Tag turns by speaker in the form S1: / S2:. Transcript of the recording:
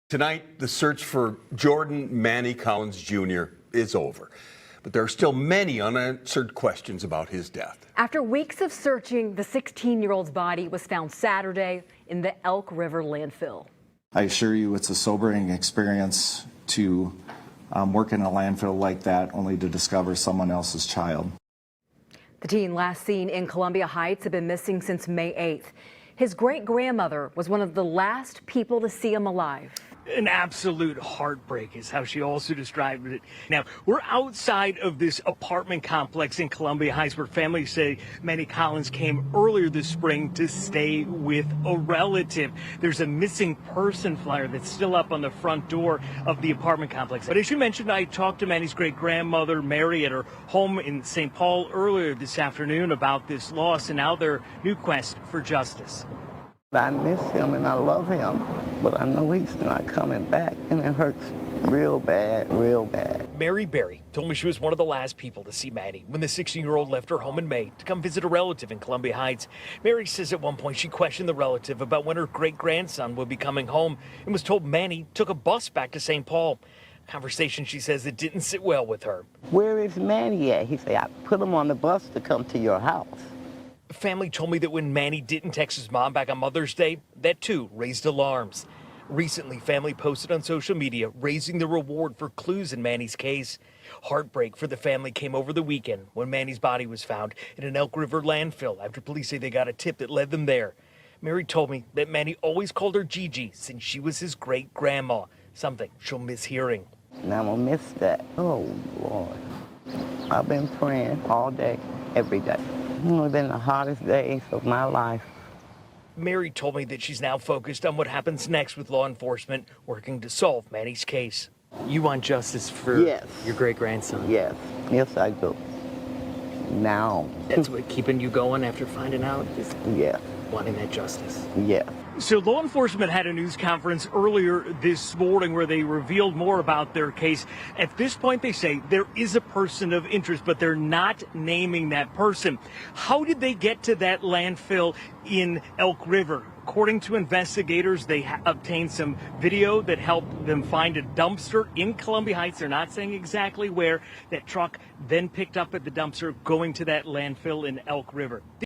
S1: Tonight, the search for Jordan Manny Collins Jr. is over, but there are still many unanswered questions about his death.
S2: After weeks of searching, the 16-year-old's body was found Saturday in the Elk River landfill.
S3: I assure you it's a sobering experience to work in a landfill like that, only to discover someone else's child.
S2: The teen last seen in Columbia Heights had been missing since May 8th. His great-grandmother was one of the last people to see him alive.
S4: An absolute heartbreak is how she also described it. Now, we're outside of this apartment complex in Columbia Heights where families say Manny Collins came earlier this spring to stay with a relative. There's a missing person flyer that's still up on the front door of the apartment complex. But as you mentioned, I talked to Manny's great-grandmother, Mary, at her home in St. Paul earlier this afternoon about this loss and now their new quest for justice.
S5: I miss him and I love him, but I know he's not coming back, and it hurts real bad, real bad.
S4: Mary Berry told me she was one of the last people to see Manny when the 16-year-old left her home in May to come visit a relative in Columbia Heights. Mary says at one point she questioned the relative about when her great-grandson would be coming home and was told Manny took a bus back to St. Paul. Conversation, she says, it didn't sit well with her.
S5: Where is Manny at? He said, I put him on the bus to come to your house.
S4: Family told me that when Manny didn't text his mom back on Mother's Day, that too raised alarms. Recently, family posted on social media raising the reward for clues in Manny's case. Heartbreak for the family came over the weekend when Manny's body was found in an Elk River landfill after police say they got a tip that led them there. Mary told me that Manny always called her Gigi since she was his great-grandma, something she'll miss hearing.
S5: And I'm gonna miss that. Oh, Lord. I've been praying all day, every day. It's been the hardest days of my life.
S4: Mary told me that she's now focused on what happens next with law enforcement working to solve Manny's case. You want justice for your great-grandson?
S5: Yes, yes I do. Now.
S4: That's what keeping you going after finding out? Is
S5: yes.
S4: Wanting that justice?
S5: Yes.
S4: So law enforcement had a news conference earlier this morning where they revealed more about their case. At this point, they say there is a person of interest, but they're not naming that person. How did they get to that landfill in Elk River? According to investigators, they obtained some video that helped them find a dumpster in Columbia Heights. They're not saying exactly where. That truck then picked up at the dumpster going to that landfill in Elk River.